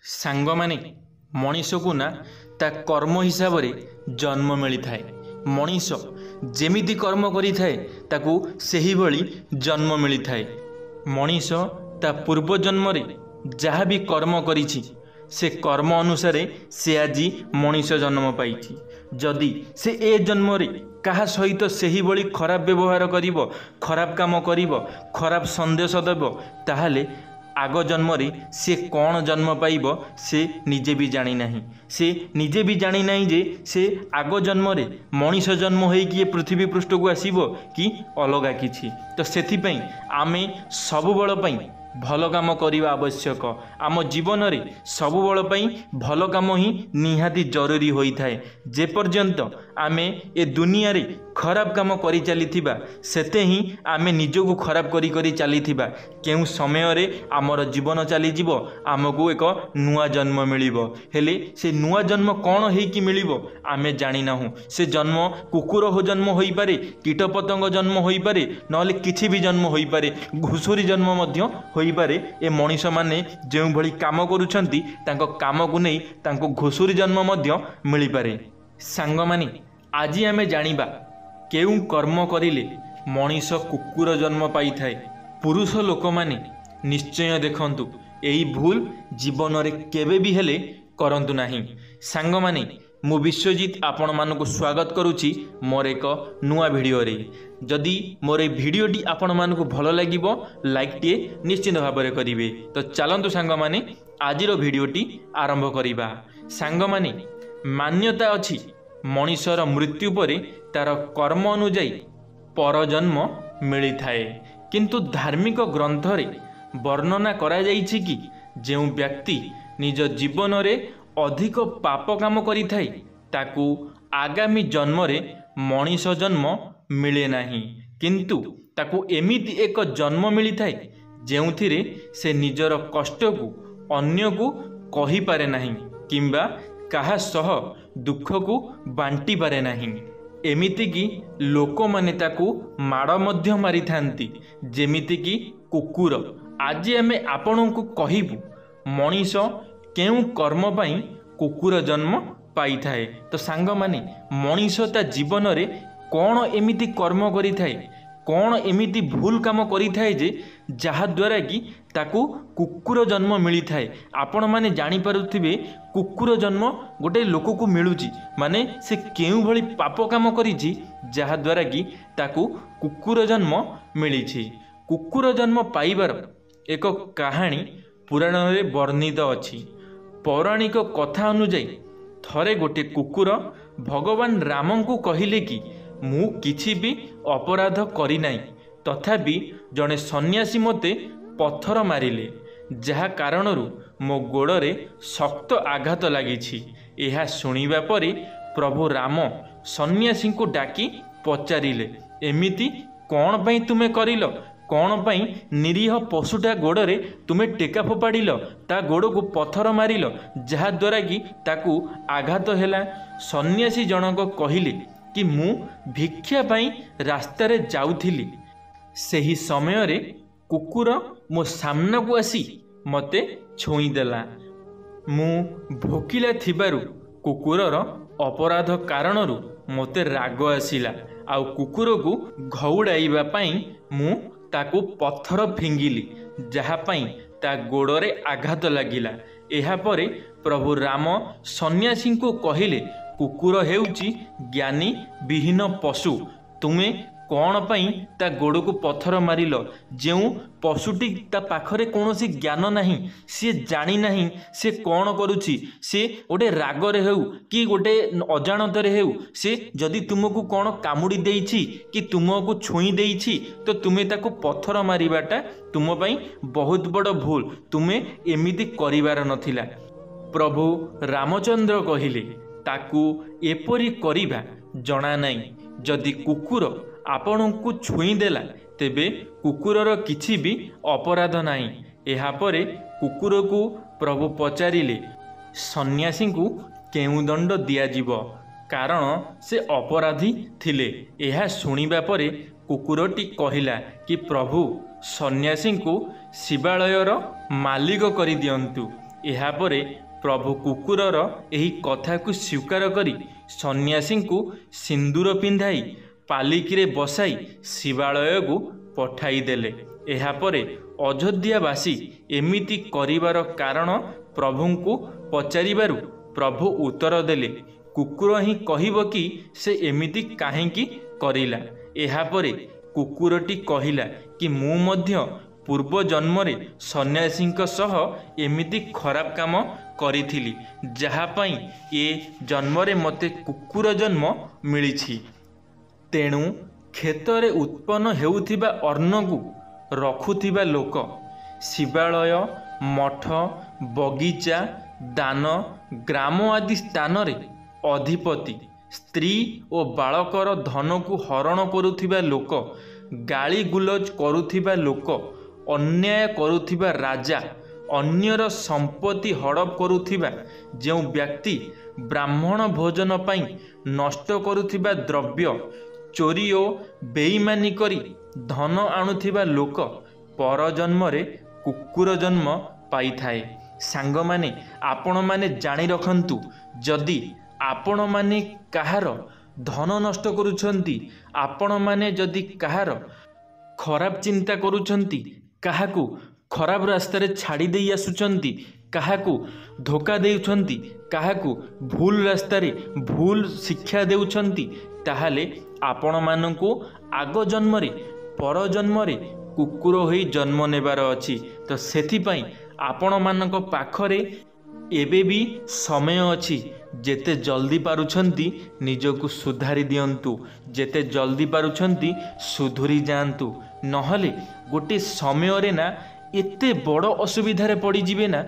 सांगमाने मनीष को ना ता कर्म हिसाब रे जन्म मिली थाए। मनीष जेमिति कर्म करी थाए ताकू सही भली जन्म मिली थाए। मनीष ता पूर्व जन्म रे जहाँ भी कर्म करिछि से कर्म अनुसार से आज मनीष जन्म पाई। जदि से ए जन्म रे कहा सहित सही भली खराब व्यवहार करिवो, खराब काम करिवो, खराब संदेश देव, ताहले आग जन्म रे से कौन जन्म पाइब से निजे भी जानी नहीं। से निजे भी जानी नहीं जे से आग जन्म रे मनीष जन्म होइकी पृथ्वी पृष्ठ को आसीबो कि अलगा किछि। तो सेथिपई आमे सबुबल पई भल काम करवा आवश्यक। आम जीवन रे सबुबल पई भल काम ही निहाती जरूरी होई थाए। जे पर्यंत आमे ए दुनिया रे खराब काम करी चलीथिबा सेते ही आमे निजको खराब करी करी चलीथिबा केउ समय रे आमर जीवन चली जीवो, आमको एक नुआ जन्म मिलिबो। हेले से नुआ जन्म कौन है कि मिलिबो आमे जानी नाहु। से जन्म कुकुर हो जन्म होई पारे, कीट पतंग जन्म होई पारे, नले किछि भी जन्म होई पारे, घुसुरी जन्म मध्य होई पारे। ए मनीष माने जेउ भली काम करूछंती तांको काम को नै तांको घुसुरी जन्म मध्य मिली पारे। सांग माने आज आमे जानिबा केउ कर्म करिले मनीष कुकुर जन्म पाई थाए। पुरुष लोक माने निश्चय देखंतु एई भूल जीवन रे केबे भी हेले करंतु नाही। सांग माने मु विश्वजीत आपण मानकु स्वागत करूची मोर एक नुआ वीडियो रे। जदि मोर ए वीडियोटी आपण मानकु भलो लागिबो लाइक टे निश्चित भाव में करिवे। तो चलंतु सांग माने आजिरो वीडियोटी आरंभ करिबा। सांग माने मान्यता अछि मनीषर मृत्यु परे तार कर्म अनुଯାयी परजन्म मिली थाए। किंतु धार्मिक ग्रंथ रे वर्णना करा जाइछि कि जेउ व्यक्ति निज जीवन रे अधिक पाप काम करि थाए ताकू आगामी जन्म रे मनीष जन्म मिले नाही। किंतु ताकू एमिति एक जन्म मिली थाए जेउथिरे से निजर कष्ट को अन्य को कहि पारे नाही किंबा काहा सह दुख को बांटी पारे नाही। एमिति कि लोक माने ताकू माड़ मध्य मारी थांती जेमिति कि कुकुर। आज आमे आपनों कहिबु मनीष केउ कर्म पाई कुकुर जन्म पाई थाए। तो सांग माने मनीष ता जीवन रे कौन एमिति कर्म करि थाए, कौन एमिति भूल काम करि थाए जे जहा द्वारा कि ताकू कुकुर जन्म मिली थाए। आपण माने जानी पारुथिबे कुकुर जन्म गोटे लोक को मिलुची माने से केउ भली पाप काम करिछि जहा द्वारा कि ताकू कुकुर जन्म मिलिछि। कुकुर जन्म पाइबार एक कहानी पुराण रे वर्णित अछि। पौराणिक कथा अनुଯାयी थरे गोटे कुकुर भगवान राम को कहिले कि मु किछि भी अपराध करि नाही, तथापि जड़े सन्यासी मते पत्थर मारिले जहा कारणरू मो गोड़े शक्त आघात लगी। यह शुणिबा परे प्रभु राम सन्यासी को डाकी पचारिले एमिति कौन पई तुमे करिलो, कौन पई निरीह पशुटा गोड़े तुमे टेका फोपाड़िल, ता गोड़ को पत्थर मारिल जहा द्वारा कि ताकू आघात हैला। सन्यासी जनक कहिले कि मु भिक्षा पाई रास्तार जाउथिली, सही समय रे कुकुर मो सामना को आसी मते छुईदेला। मु भोकिला थिबारु कुकुरर अपराध कारणरू मते राग आसिला आउ कुकुर को घौड़ाइबा पाई मु ताकू पत्थर फिंगिली जहा पाई ता गोड़े आघात लागिला। एहा परे प्रभु राम सन्यासी को कहिले कुकुर हेउची ज्ञानी विहीन पशु, तुमे कौन पाई ता गोड़ को पत्थर मारिल। जेउ पशुटी ता पाखरे कौनसी ज्ञान नहीं, सी जानी नहीं से कौन करुची, से गोटे रागरे हेउ कि गोटे अजाणतरे हेउ से जदि तुमको कौन कामुड़ी देइछि कि तुमको छुई देइछि तो तुमे ताको पत्थर मारिबाटा तुम पाई बहुत बड़ भूल, तुमे एमिति करिवार नथिला। प्रभु रामचंद्र कहिले ताकू एपरी करिबा जणा नहीं। जदि कुकुर आपण को छुई देला तेबे कुकुरर किछि भी अपराध नहीं। एहा परे कुकुर को प्रभु पचारिले सन्यासी को केउ दंड दियाजिबो कारण से अपराधी थिले। एहा सुनिबा परे कुकुरटी कहिला कि प्रभु सन्यासी को शिवालयर मालिक करि दियंतु। एहापरे प्रभु कुकुरर एही कथाकू स्वीकार करी सन्यासी सिंदूर पिंधाई पालिकी बसाई शिवालय को पठाई देले। एहापरे अयोध्यावासी एमिति करिवार कारण प्रभु को पचारिबारु प्रभु उत्तर देले, कुकुर ही कहिबो कि से एमिति काहेकि करिला। एहापरे कुकुरटी कहिला कि मु मध्य पूर्व जन्मरे सन्यासींक सह एमिति खराब काम करिथिली, जहा पई ए जन्मरे मते कुकुर जन्म मिलिछि। तेणु क्षेत्र उत्पन्न हेउथिबा अन्न को रखुथिबा लोक शिवालय मठ बगीचा दान ग्राम आदि स्थान रे अधिपति स्त्री और बालकर धन को हरण करुथिबा लोक गाली गुलज करुथिबा लोक अन्याय करुथिबा राजा अन्यर संपत्ति हड़प करुथिबा जो व्यक्ति ब्राह्मण भोजन पाई नष्ट करुथिबा द्रव्य चोरी और बेईमानी करी धन आणुथिबा लोक पर जन्म रे कुकुर जन्म पाई थाए। सांग माने आपण माने जानी रखंतु, जदि आपण माने कहार धन नष्ट करुछंती, आपण माने जदि कहार खराब चिंता करुछंती, काहाकू खराब रास्ता रे छाड़ी देई आसुछंती, काहाकू धोखा देउछंती, काहाकू भूल रास्ता रे भूल शिक्षा देउछंती, ताहाले आपण मानकू आग जन्म रे पर जन्म रे कुकुर होई जन्म नेबार अछि। तो सेथि पई आपण मानक पाखरे एबे भी समय अछि, जेते जल्दी पारुछंती निजको सुधारी दियंतु, जेते जल्दी पारुछंती सुधुरी जांतु, नहले गोटे समय रे ना एते बड़ असुविधारे पड़ी जिवे ना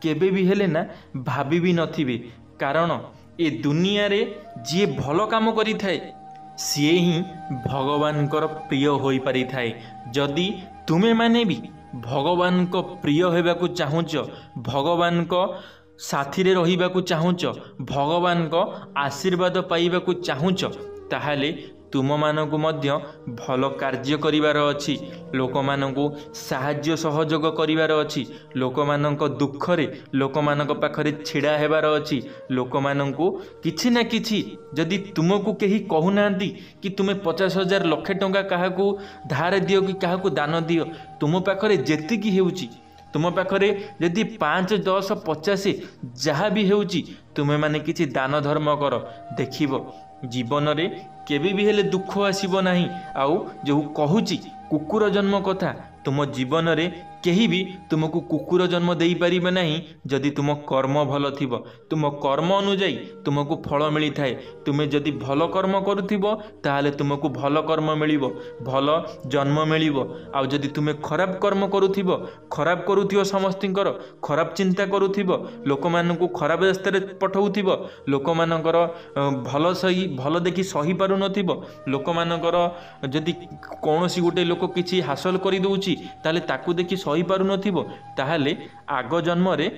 केबे भी हेले ना भाबी भी नथिबे। कारण ए दुनिया रे जे भलो काम करि थाए सीए ही भगवान कर प्रिय होई पारि थाए। जदि तुमे माने भी भगवान को प्रिय होगा को चाहूच, भगवान को साथी रे रहिबा को चाहूच, भगवान को आशीर्वाद पाइबा को चाहूच, ताहाले तुम मानकु मध्य भल कार्य करिवार अछि, लोक मानकु साहाय्य सहयोग करिवार अछि, लोक मानक दुख रे लोक मानक पाखरे छिड़ा हेबार अछि, लोक मानकु किछि ना किछि जदि तुमको केही कहू नांती कि तुमे 50,000 लाख टंका काहाकू धार दियो कि काहाकू दान दियो, तुम पाखरे जेतिकी हेउची, तुम पाखरे यदि 5, 10, 50 जहाँ भी हेउची तुमे माने किछि दान धर्म कर, देखिबो जीवन रे केबे भी हेले दुख आसीबो नाही। आउ जो कहूची कुकुर जन्म कथा, तुम जीवन रे केही भी तुमको कुकुर जन्म देई परिबे नाही जदि तुम कर्म भल थिबो। तुम कर्म अनुଯାयी तुमको फल मिली थाए। तुमे जदि भल कर्म करुथिबो ताहाले तुमको भल कर्म मिलिबो, भल जन्म मिलिबो। आउ जदि तुमे खराब कर्म करुथिबो, खराब करुथिबो, समस्तिंकर खराब चिंता करुथिबो, लोक मानकु खराब रास्ता रे पठाउथिबो, लोक मानकर भल देखि सही पारु नथिबो, लोक मानकर जदि कोनोसी गोटे लोक किछि हासिल करि दउची ताले ताकू देखि सही पारु नथिबो, ताहाले आग जन्म रे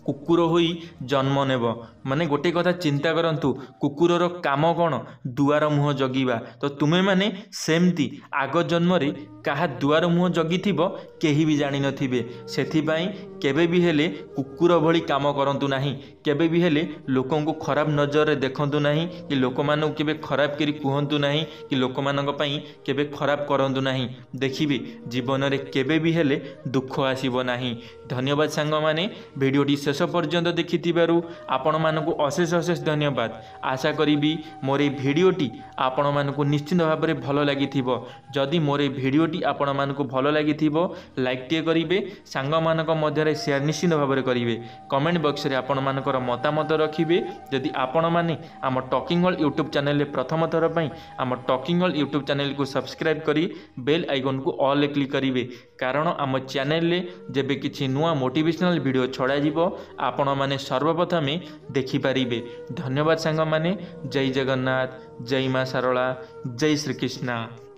कुकुर होई जन्म नेब। माने गोटे कथा चिंता करंतु, कुकुरर काम कौन? दुआर मुह जगिबा। तो तुमे माने सेमती आग जन्म रे कहा दुआर मुह जगिथिबो केही भी जानि नथिबे। सेथि पई केबे भी हेले कुकुर भली काम करंतु नाही, केबे भी हेले लोकन को खराब नजर रे देखंतु नाही, कि लोक मानक केबे खराब करी कुहंतु नाही, कि लोक मानक पई केबे खराब करंतु नाही। देखिबे जीवन रे केबे भी हेले दुख आसीबो नाही। धन्यवाद सांग माने, वीडियोटी शेष पर्यंत देखिथिबारु आपण मानकु अशेष अशेष धन्यवाद। आशा करिबी मोर ए भिडियोटी आपण मानकु निश्चित भाव में भल लागिथिबो। जदि मोर ए भिडियोटी आपण मानकु भल लागिथिबो लाइक टे करिवे, सांग मानक मध्य शेयर निश्चित भाव में करिवे, कमेंट बॉक्स रे आपण मानकर मतामत रखिवे। जदि आपण माने आम टॉकिंग ऑल यूट्यूब चैनल रे प्रथम थर पई आम टॉकिंग ऑल यूट्यूब चैनल को सब्सक्राइब करी बेल आइकन को ऑल क्लिक करिवे, कारण आम चैनल रे जेबे किछि नुआ मोटिवेशनल वीडियो छड़ा जिवो आपण माने सर्वप्रथमे देखि पारिबे। धन्यवाद सांग माने। जय जगन्नाथ, जय मां शारला, जय श्री कृष्ण।